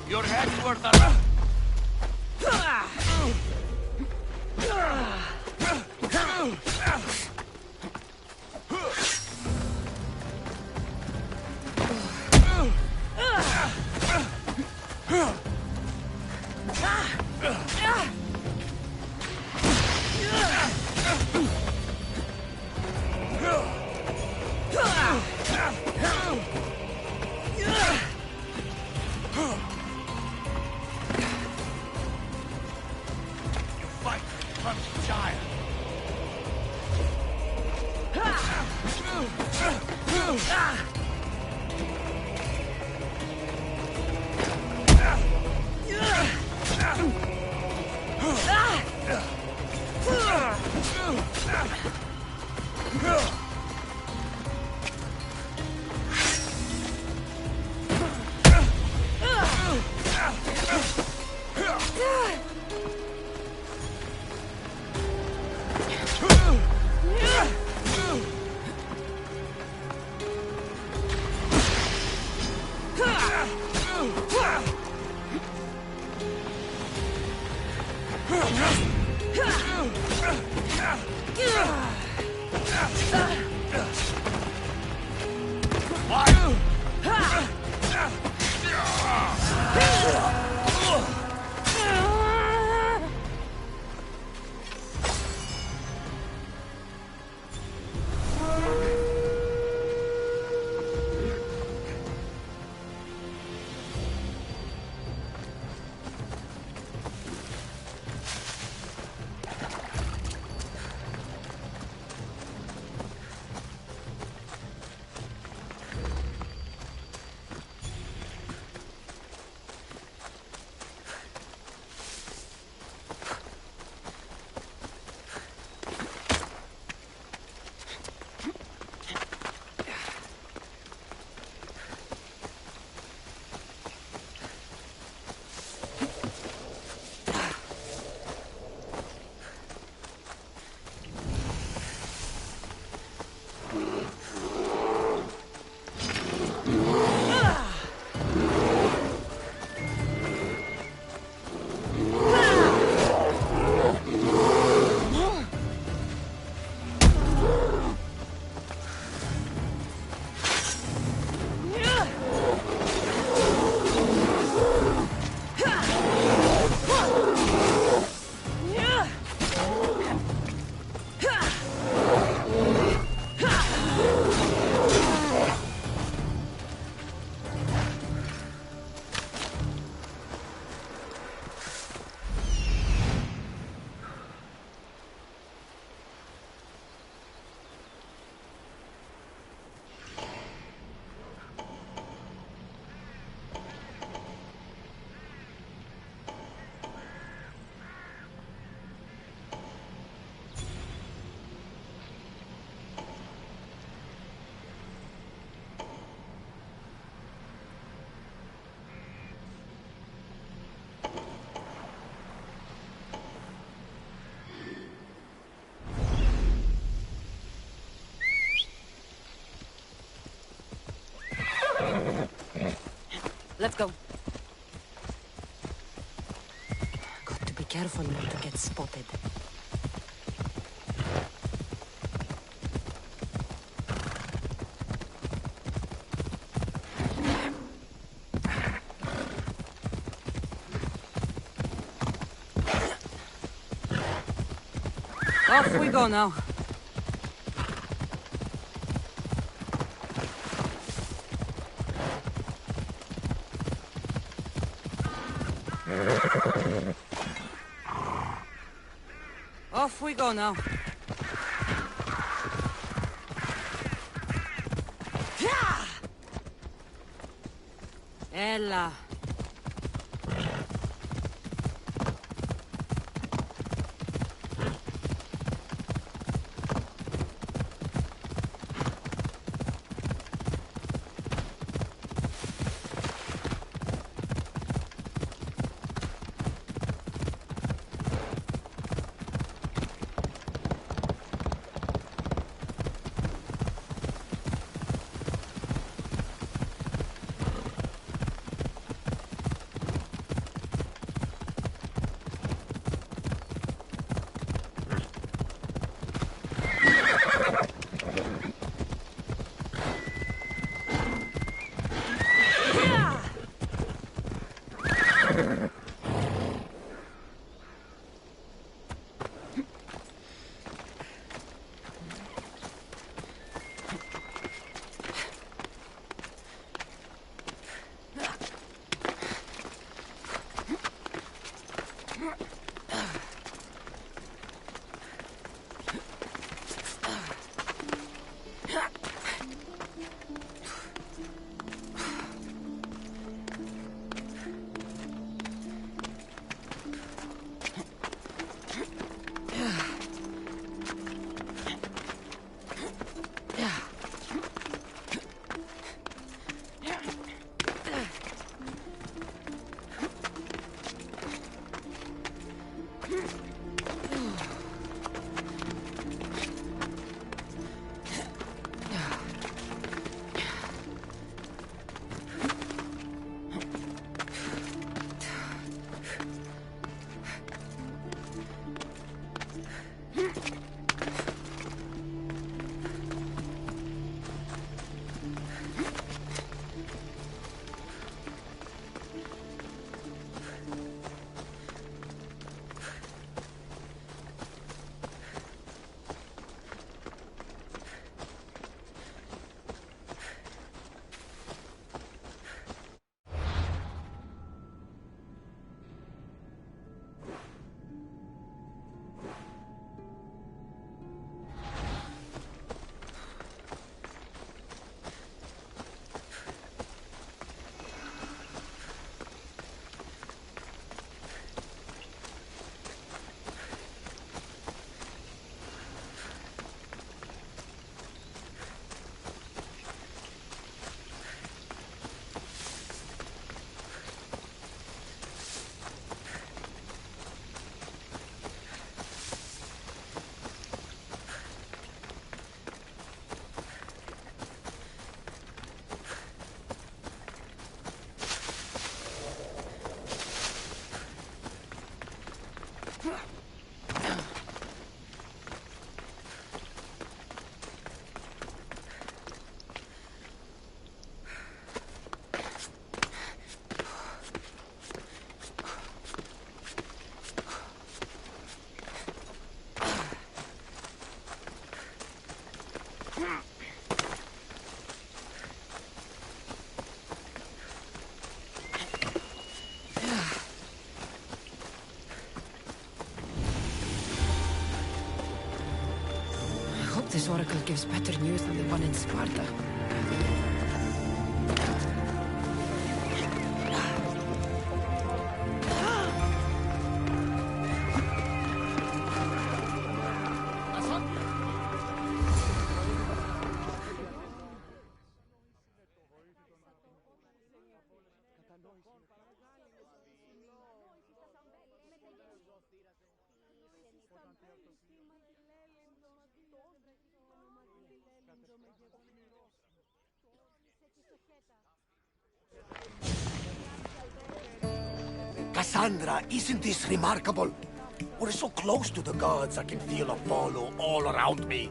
Your head's worth a... Let's go. Got to be careful not to get spotted. Off we go now. Off we go now. Ella. I hope this oracle gives better news than the one in Sparta. Cassandra, isn't this remarkable? We're so close to the gods, I can feel Apollo all around me.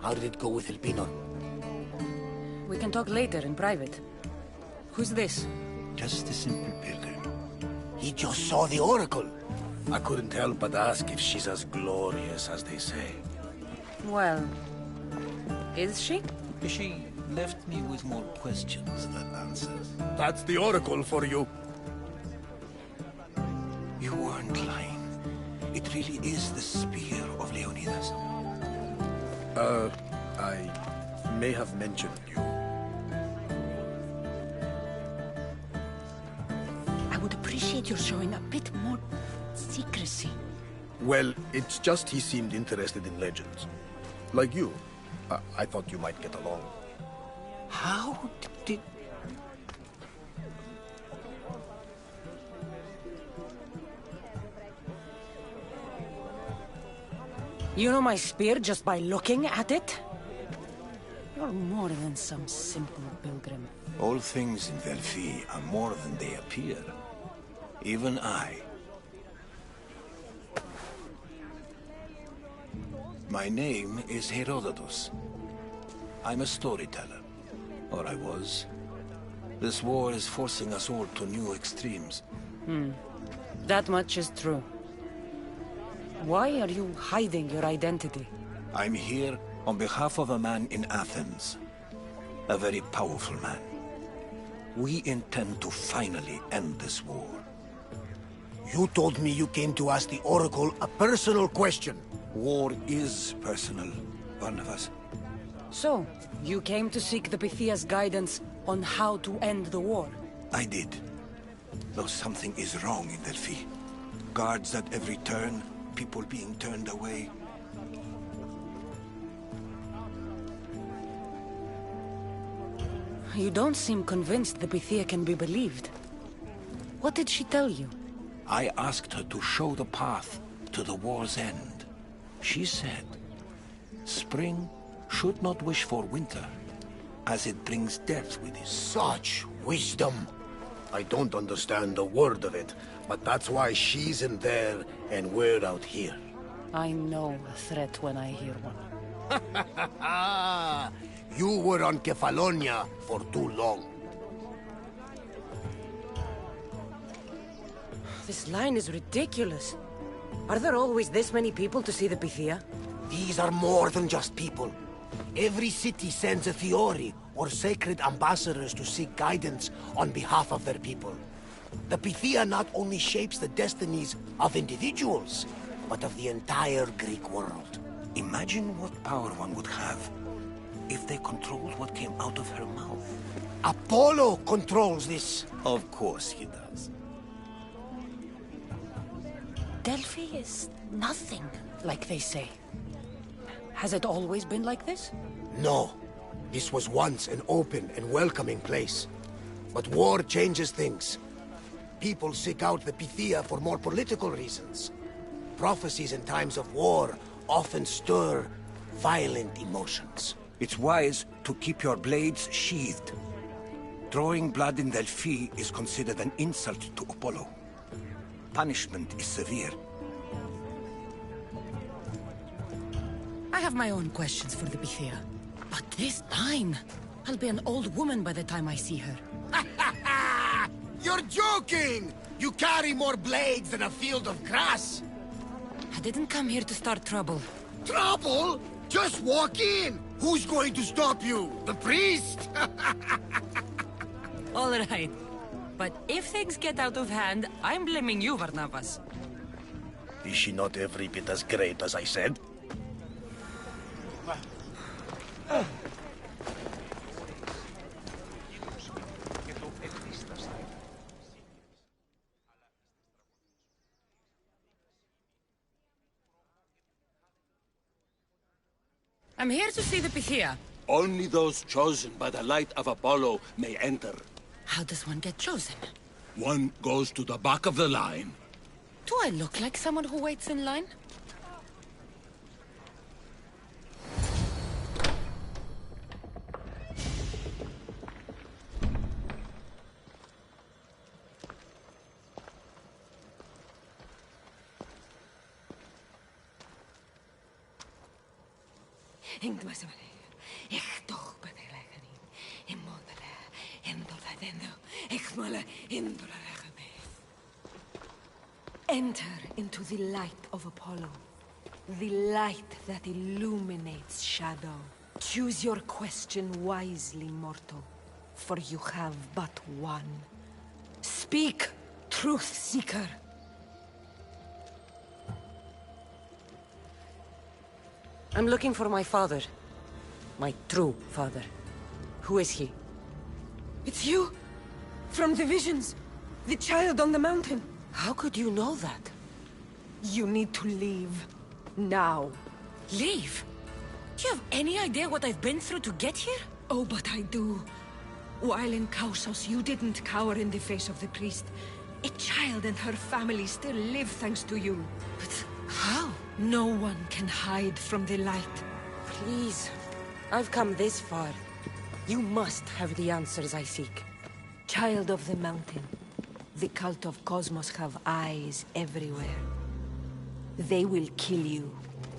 How did it go with Elpinor? We can talk later in private. Who's this? Just a simple pilgrim. He just saw the oracle. I couldn't help but ask if she's as glorious as they say. Well, is she? She left me with more questions than answers. That's the oracle for you. You weren't lying. It really is the spear of Leonidas. I may have mentioned you. I would appreciate your showing a bit more secrecy. Well, it's just he seemed interested in legends. Like you. I thought you might get along. How did... You know my spear just by looking at it? You're more than some simple pilgrim. All things in Delphi are more than they appear. Even I. My name is Herodotus. I'm a storyteller. Or I was. This war is forcing us all to new extremes. That much is true. Why are you hiding your identity? I'm here on behalf of a man in Athens. A very powerful man. We intend to finally end this war. You told me you came to ask the oracle a personal question. War is personal, Barnabas. So, you came to seek the Pythia's guidance on how to end the war? I did. Though something is wrong in Delphi. Guards at every turn, people being turned away. You don't seem convinced the Pythia can be believed. What did she tell you? I asked her to show the path to the war's end. She said, spring should not wish for winter, as it brings death with it. Such wisdom. I don't understand a word of it, but that's why she's in there and we're out here. I know a threat when I hear one. You were on Kefalonia for too long. This line is ridiculous. Are there always this many people to see the Pythia? These are more than just people. Every city sends a Fiori or sacred ambassadors to seek guidance on behalf of their people. The Pythia not only shapes the destinies of individuals, but of the entire Greek world. Imagine what power one would have if they controlled what came out of her mouth. Apollo controls this. Of course he does. Delphi is nothing, like they say. Has it always been like this? No. This was once an open and welcoming place. But war changes things. People seek out the Pythia for more political reasons. Prophecies in times of war often stir violent emotions. It's wise to keep your blades sheathed. Drawing blood in Delphi is considered an insult to Apollo. Punishment is severe. I have my own questions for the Pythia. But this line... I'll be an old woman by the time I see her. You're joking! You carry more blades than a field of grass! I didn't come here to start trouble. Trouble? Just walk in! Who's going to stop you? The priest? All right. But if things get out of hand, I'm blaming you, Varnavas. Is she not every bit as great as I said? I'm here to see the Pythia. Only those chosen by the light of Apollo may enter. How does one get chosen? One goes to the back of the line. Do I look like someone who waits in line? Enter into the light of Apollo. The light that illuminates shadow. Choose your question wisely, mortal. For you have but one. Speak, truth seeker. I'm looking for my father. My true father. Who is he? It's you! From the visions! The child on the mountain! How could you know that? You need to leave. Now. Leave? Do you have any idea what I've been through to get here? Oh, but I do. While in Kausos, you didn't cower in the face of the priest. A child and her family still live thanks to you. But how? No one can hide from the light. Please. I've come this far. You must have the answers I seek. Child of the mountain. The cult of Cosmos have eyes everywhere. They will kill you.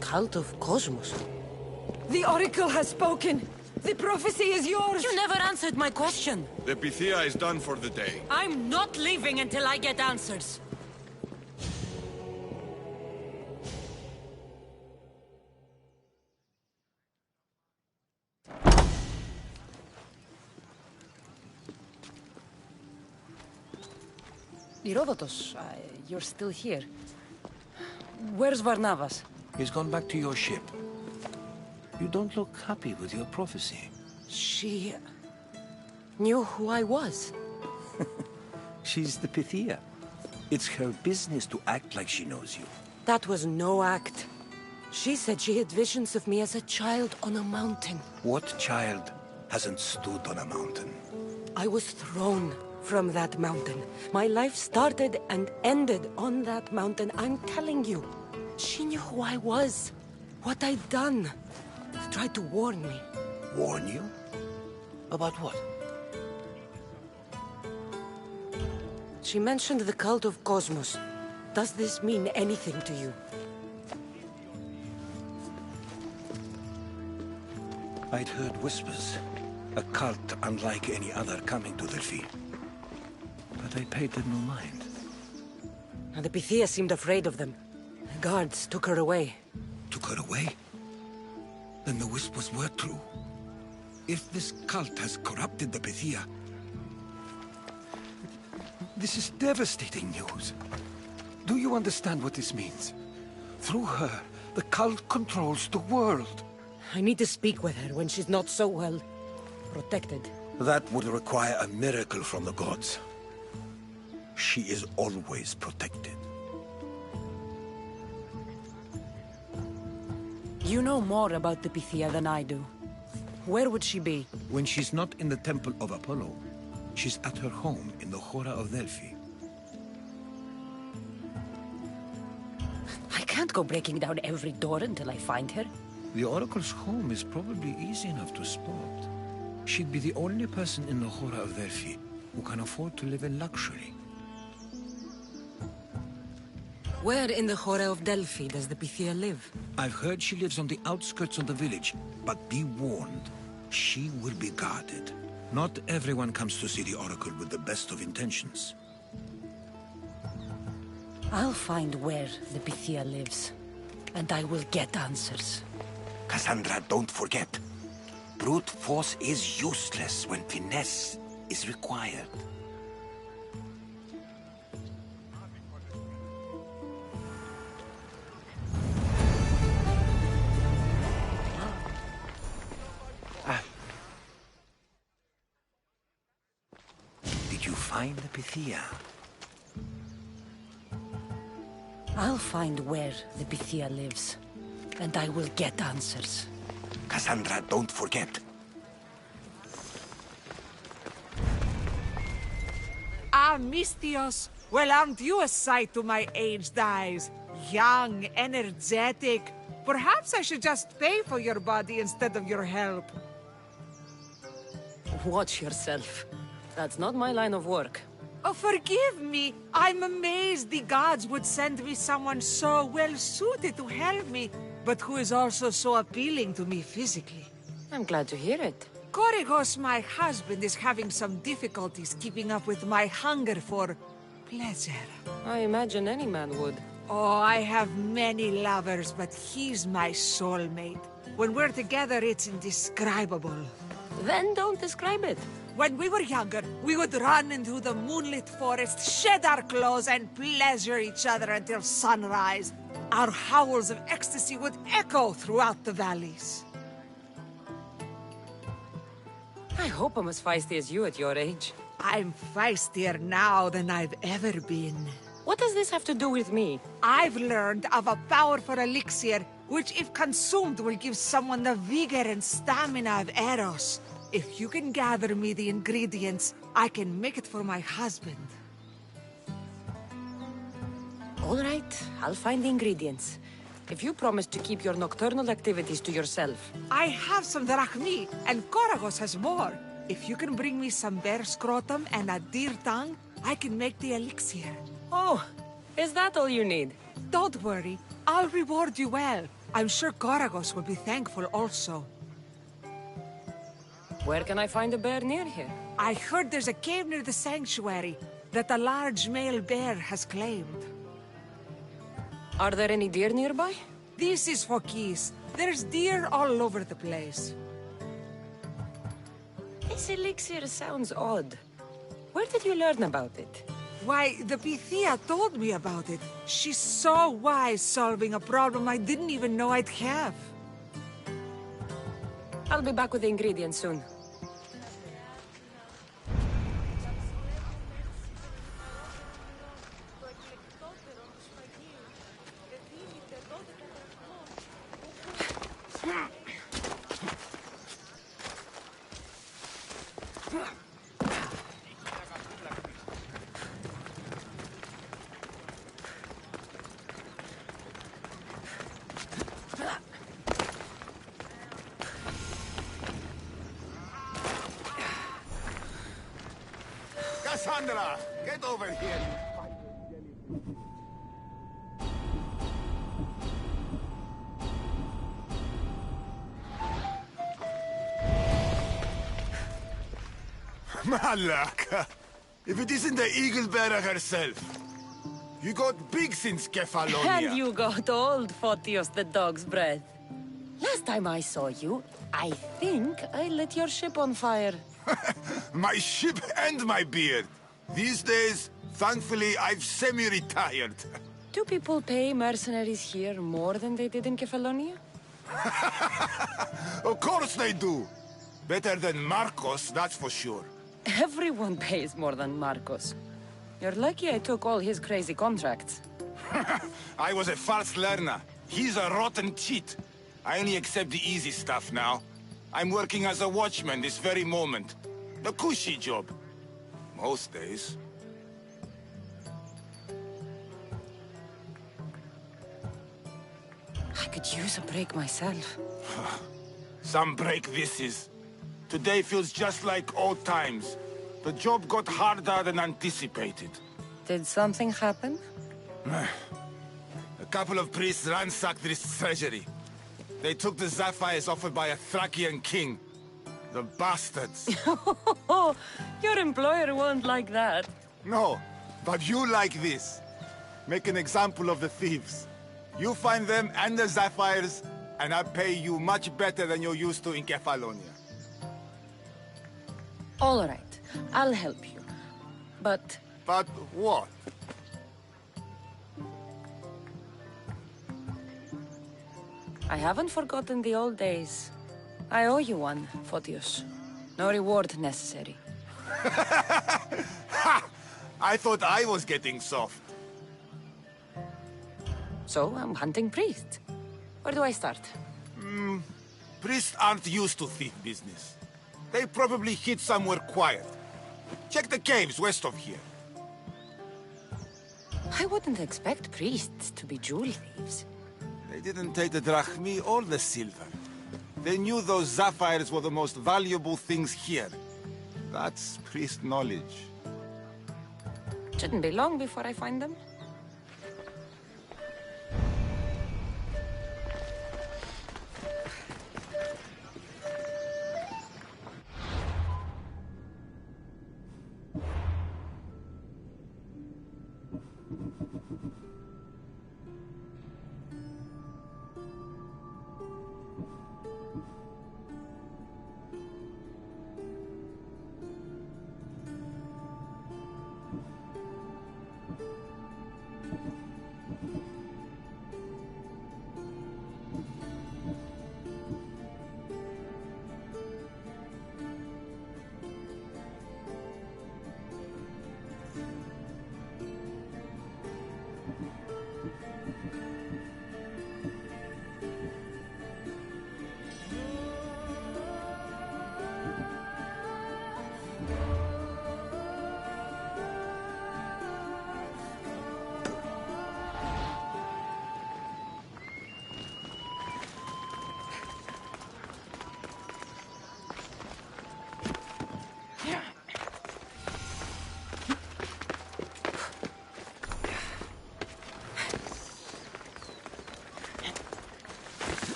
Cult of Cosmos? The Oracle has spoken! The prophecy is yours! You never answered my question! The Pythia is done for the day. I'm not leaving until I get answers! Herodotus, you're still here. Where's Varnavas? He's gone back to your ship. You don't look happy with your prophecy. She knew who I was. She's the Pythia. It's her business to act like she knows you. That was no act. She said she had visions of me as a child on a mountain. What child hasn't stood on a mountain? I was thrown from that mountain. My life started and ended on that mountain. I'm telling you. She knew who I was. What I'd done. Tried to warn me. Warn you? About what? She mentioned the cult of Cosmos. Does this mean anything to you? I'd heard whispers. A cult unlike any other coming to Delphi. But I paid them no mind. And the Pythia seemed afraid of them. The guards took her away. Took her away? Then the whispers were true. If this cult has corrupted the Pythia... This is devastating news. Do you understand what this means? Through her, the cult controls the world. I need to speak with her when she's not so well protected. That would require a miracle from the gods. She is always protected. You know more about the Pythia than I do. Where would she be? When she's not in the Temple of Apollo, she's at her home in the Hora of Delphi. I can't go breaking down every door until I find her. The Oracle's home is probably easy enough to spot. She'd be the only person in the Hora of Delphi who can afford to live in luxury. Where in the Hora of Delphi does the Pythia live? I've heard she lives on the outskirts of the village, but be warned, she will be guarded. Not everyone comes to see the Oracle with the best of intentions. I'll find where the Pythia lives, and I will get answers. Cassandra, don't forget. Brute force is useless when finesse is required. Did you find the Pythia? I'll find where the Pythia lives, and I will get answers. Cassandra, don't forget. Mistios. Well, aren't you a sight to my aged eyes? Young, energetic. Perhaps I should just pay for your body instead of your help. Watch yourself. That's not my line of work. Oh, forgive me. I'm amazed the gods would send me someone so well-suited to help me, but who is also so appealing to me physically. I'm glad to hear it. Korygos, my husband, is having some difficulties keeping up with my hunger for pleasure. I imagine any man would. Oh, I have many lovers, but he's my soulmate. When we're together, it's indescribable. Then don't describe it. When we were younger, we would run into the moonlit forest, shed our clothes, and pleasure each other until sunrise. Our howls of ecstasy would echo throughout the valleys. I hope I'm as feisty as you at your age. I'm feistier now than I've ever been. What does this have to do with me? I've learned of a powerful elixir, which if consumed will give someone the vigor and stamina of Eros. If you can gather me the ingredients, I can make it for my husband. All right, I'll find the ingredients. If you promise to keep your nocturnal activities to yourself. I have some drachmi, and Korygos has more. If you can bring me some bear scrotum and a deer tongue, I can make the elixir. Oh, is that all you need? Don't worry, I'll reward you well. I'm sure Korygos will be thankful also. Where can I find a bear near here? I heard there's a cave near the sanctuary that a large male bear has claimed. Are there any deer nearby? This is Phokis. There's deer all over the place. This elixir sounds odd. Where did you learn about it? Why, the Pythia told me about it. She's so wise solving a problem I didn't even know I'd have. I'll be back with the ingredients soon. Cassandra, get over here. Malaka, if it isn't the eagle bearer herself. You got big since Kefalonia. And you got old, Photios the dog's breath. Last time I saw you, I think I lit your ship on fire. My ship and my beard. These days, thankfully, I've semi-retired. Do people pay mercenaries here more than they did in Kefalonia? Of course they do. Better than Marcos, that's for sure. Everyone pays more than Marcos. You're lucky I took all his crazy contracts. I was a fast learner. He's a rotten cheat. I only accept the easy stuff now. I'm working as a watchman this very moment. The cushy job. Most days. I could use a break myself. Some break this is. Today feels just like old times. The job got harder than anticipated. Did something happen? A couple of priests ransacked this treasury. They took the sapphires offered by a Thracian king. The bastards. Your employer won't like that. No, but you like this. Make an example of the thieves. You find them and the sapphires, and I pay you much better than you're used to in Kefalonia. All right, I'll help you. But But what? I haven't forgotten the old days. I owe you one, Photios. No reward necessary. I thought I was getting soft. So I'm hunting priests. Where do I start? Priests aren't used to thief business. They probably hid somewhere quiet. Check the caves west of here. I wouldn't expect priests to be jewel thieves. They didn't take the drachmi or the silver. They knew those sapphires were the most valuable things here. That's priest knowledge. Shouldn't be long before I find them.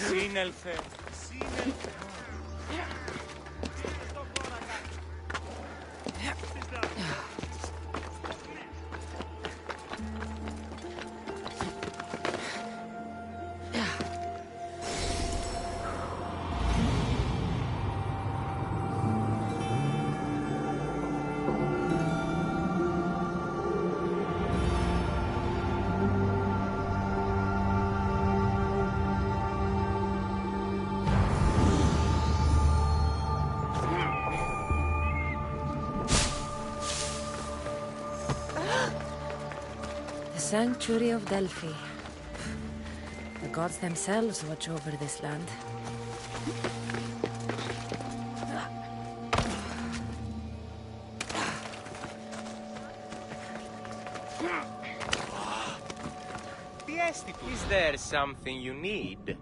Σύνελθε. The Sanctuary of Delphi. The gods themselves watch over this land. Is there something you need?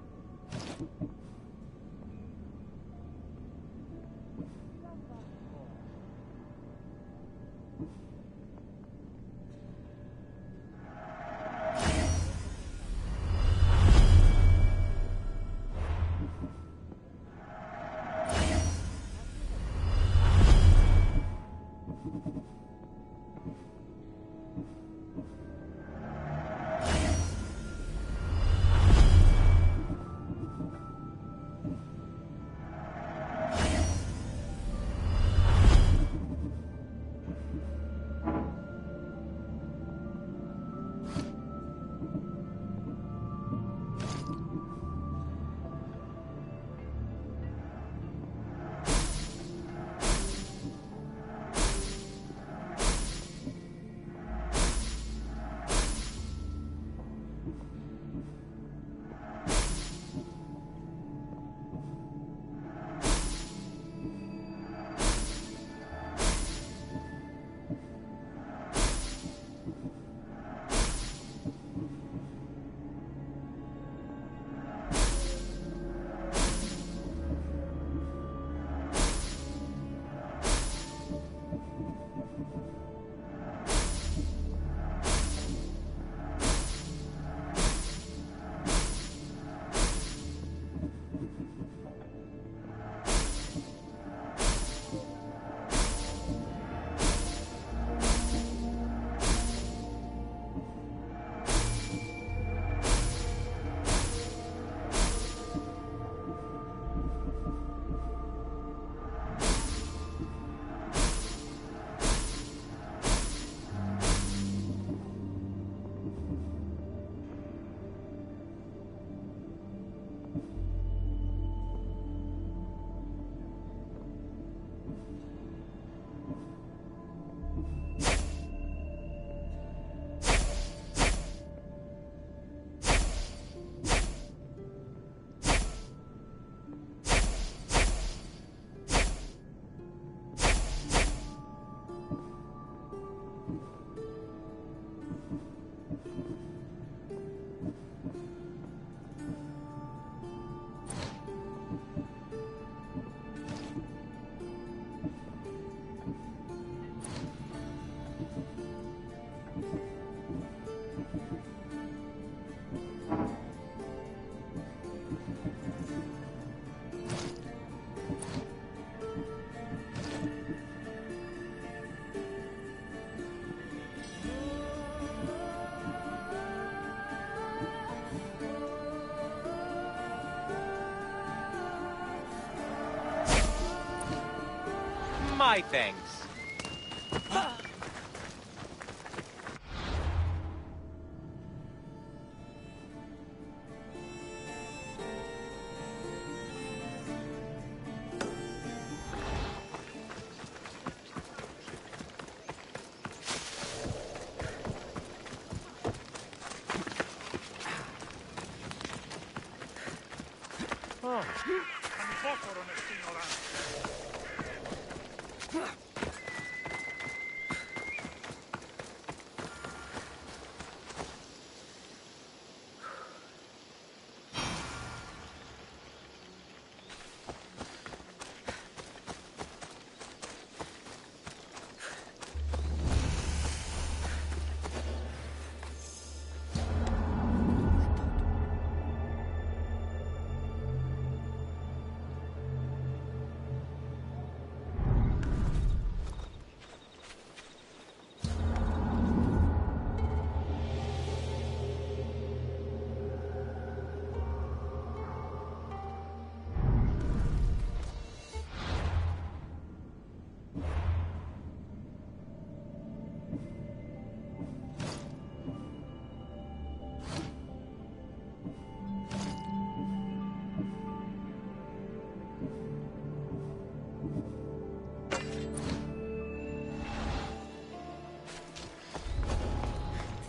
My thanks.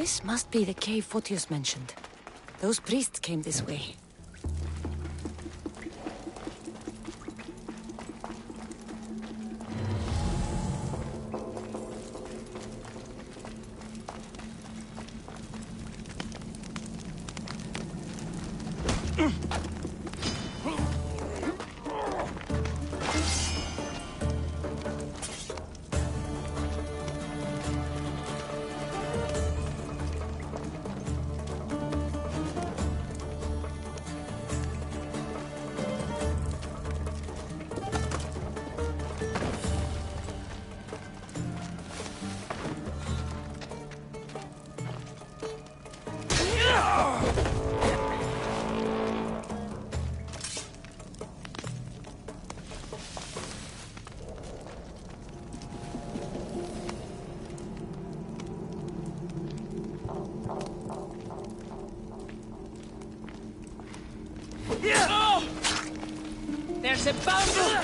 This must be the cave Photius mentioned. Those priests came this way. There's a boundary!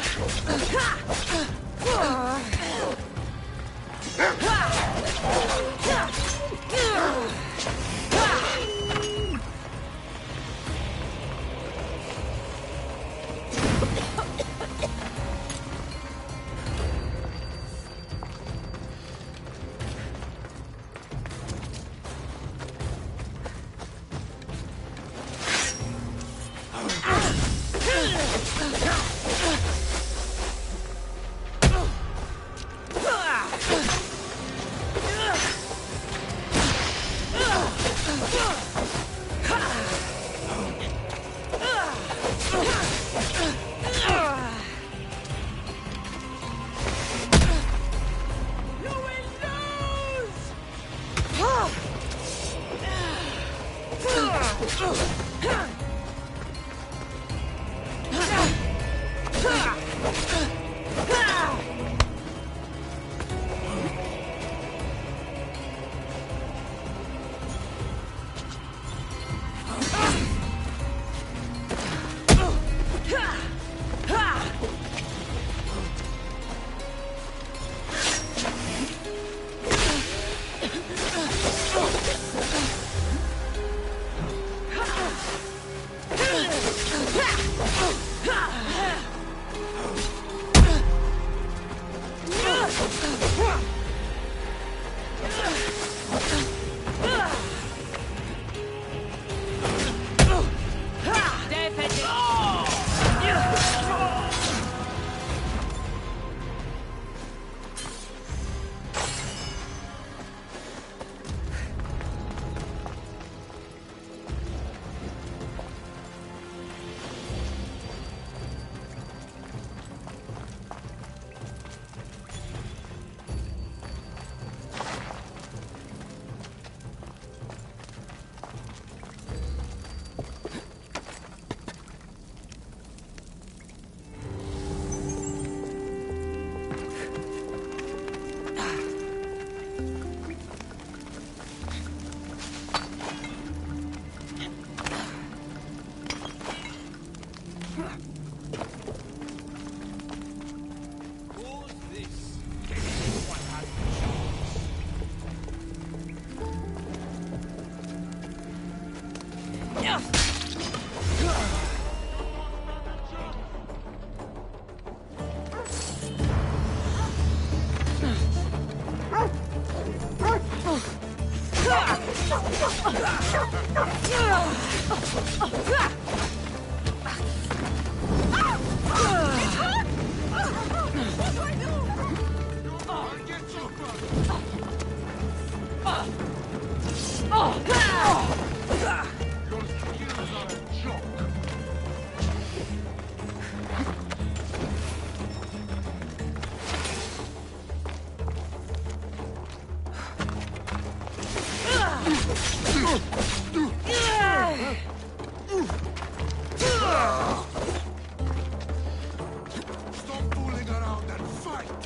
Stop fooling around and fight!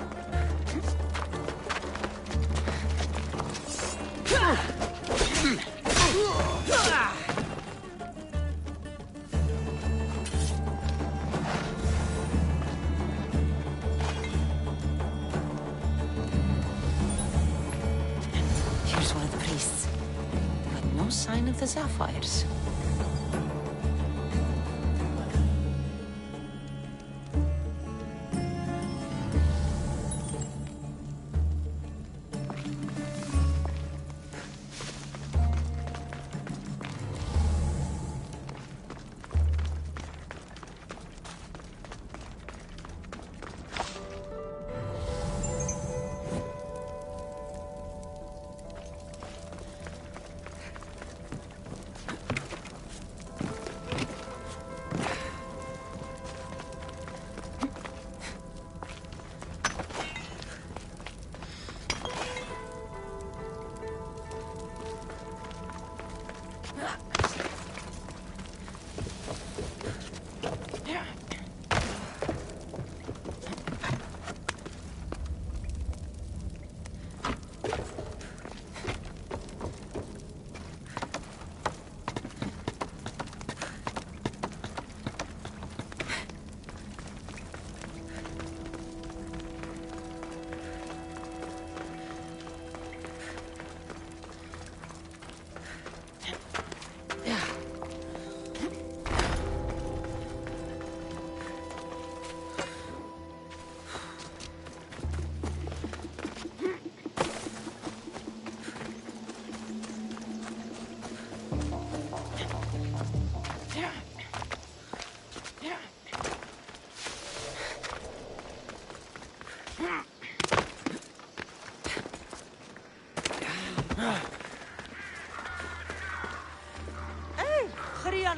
Here's one of the priests. But no sign of the sapphires.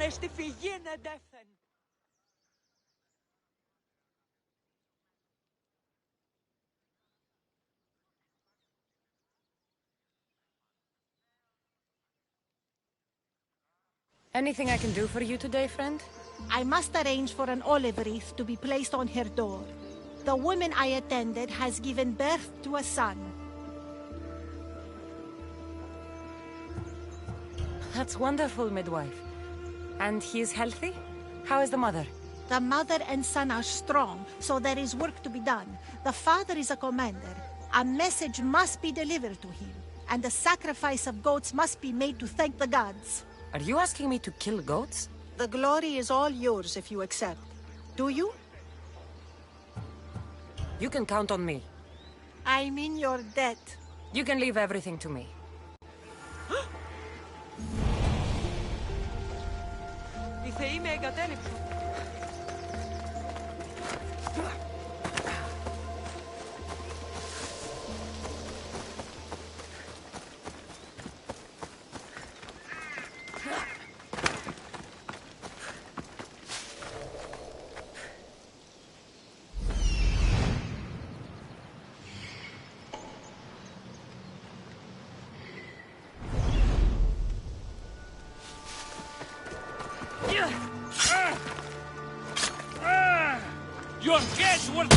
στη φυγή εντεύθεν. Anything I can do for you today, friend? I must arrange for an olive wreath to be placed on her door. The woman I attended has given birth to a son. That's wonderful, midwife. And he is healthy? How is the mother? The mother and son are strong, so there is work to be done. The father is a commander. A message must be delivered to him, and a sacrifice of goats must be made to thank the gods. Are you asking me to kill goats? The glory is all yours if you accept. Do you? You can count on me. I'm in your debt. You can leave everything to me. Οι θεοί με εγκατέλειψαν. Your heads were...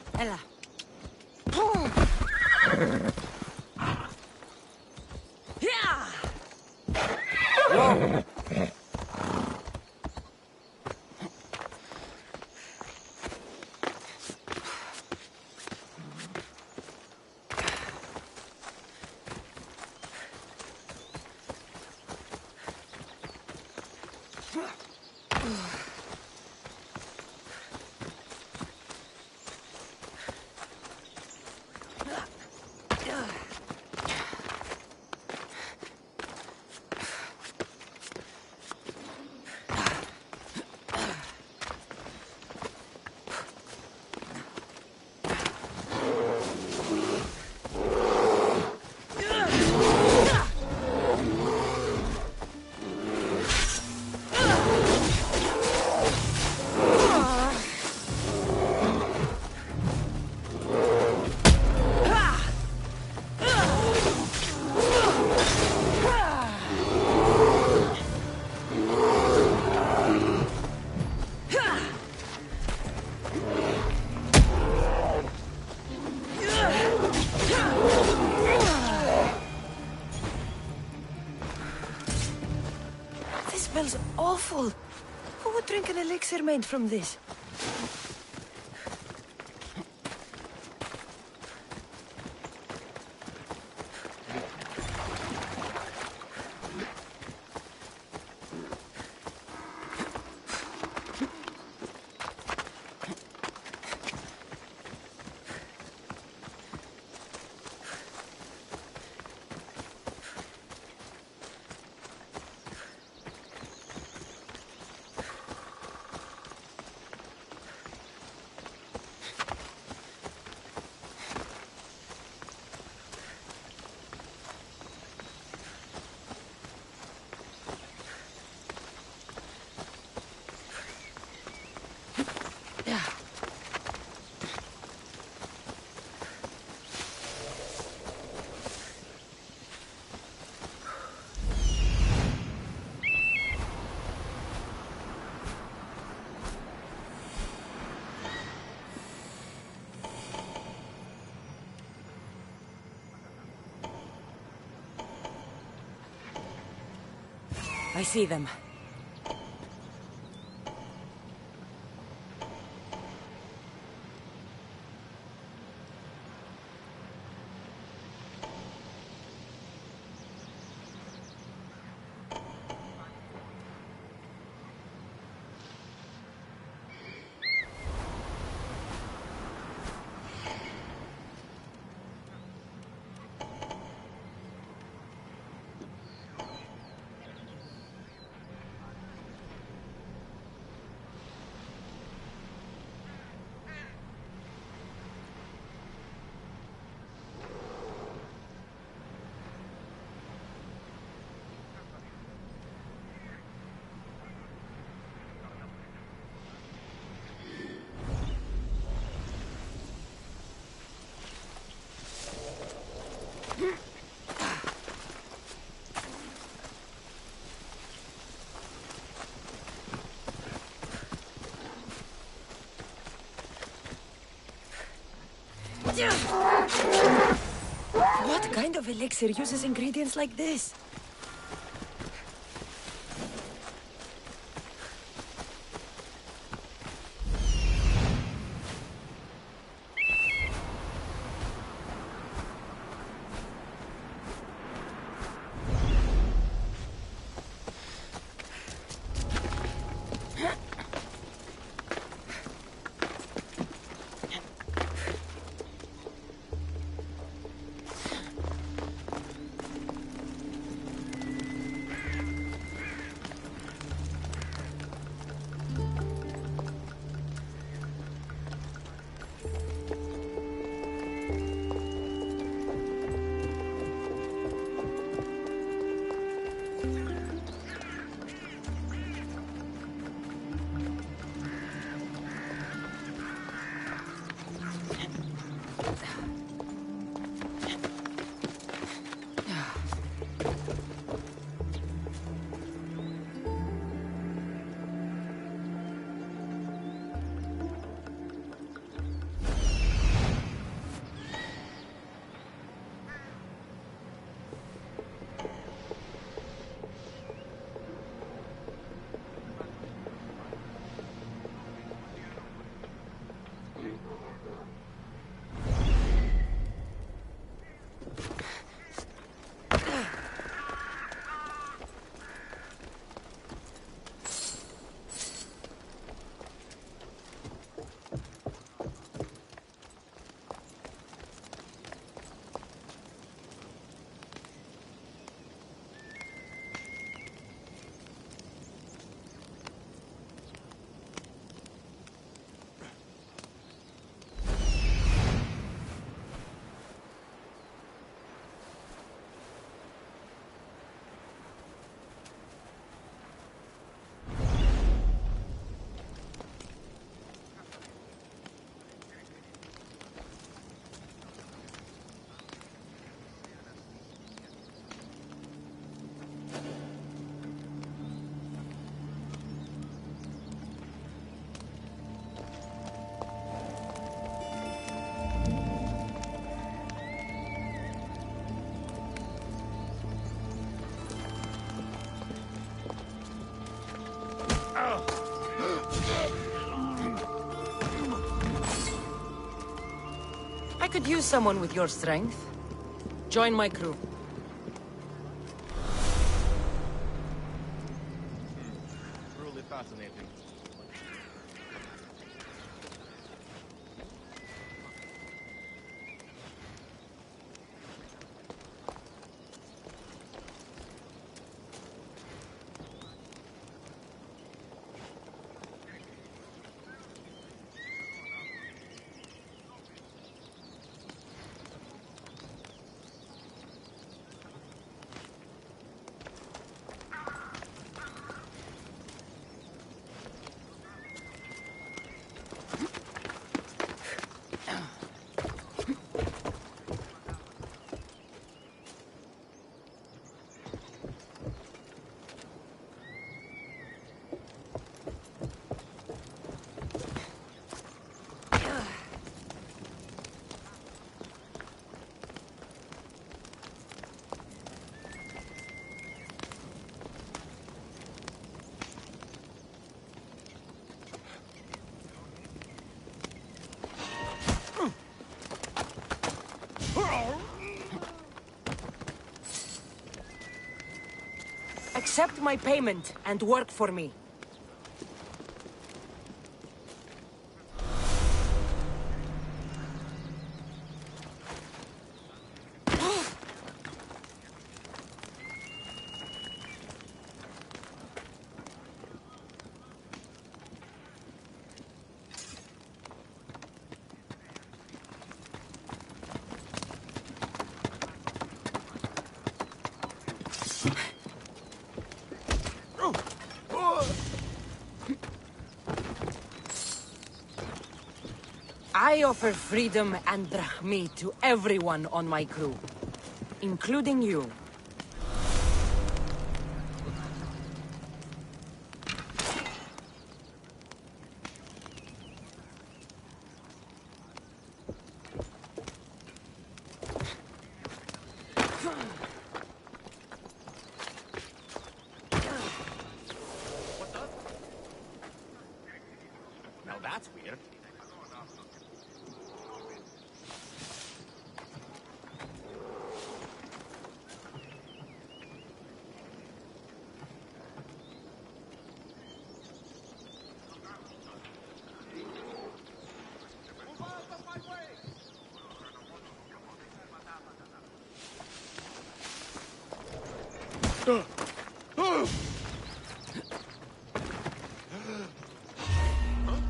Ella. This smells awful. Who would drink an elixir made from this? I see them. What kind of elixir uses ingredients like this? I could use someone with your strength. Join my crew. Truly fascinating. Accept my payment and work for me. I offer freedom and drachmi to everyone on my crew, including you. Well, that's weird.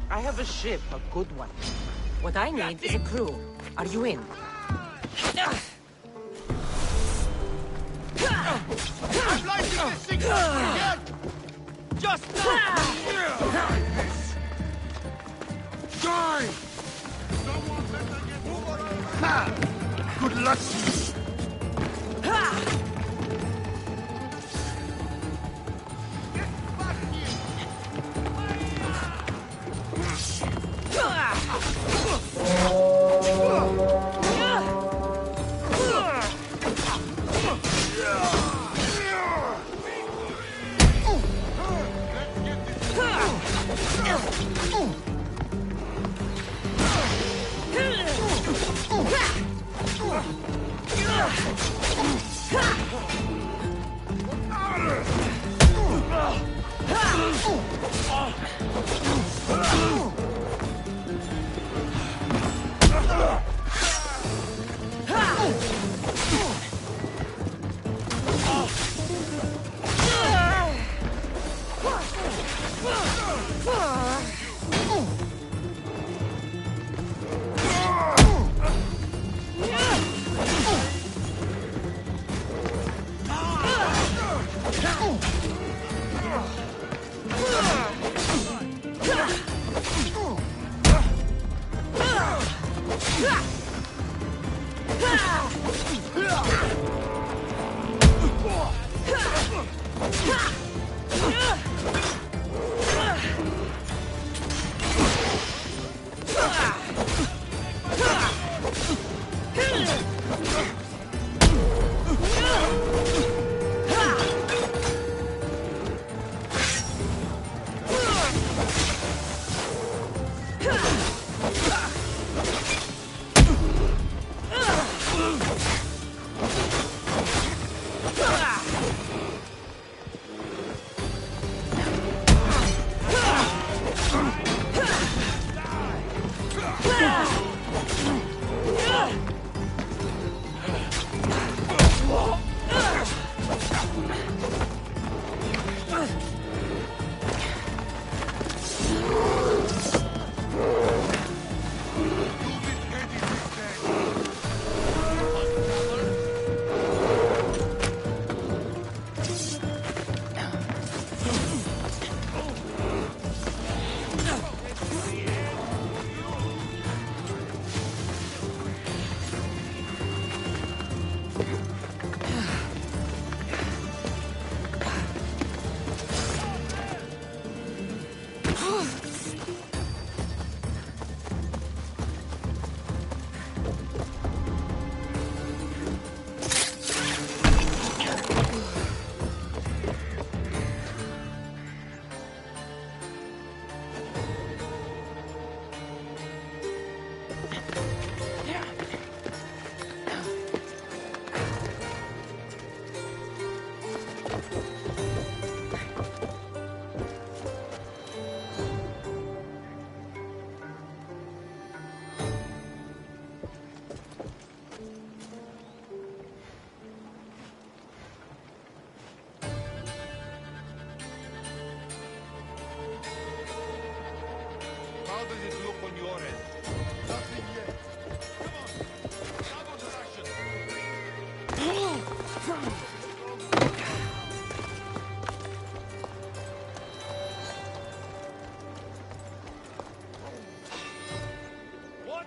I have a ship, a good one. What I need is a crew. Are you in? I'm lighting this thing up! Just Die! Ha! Good luck to you! How does it look on your end? Nothing yet. Come on. Double the ration. What?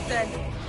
then.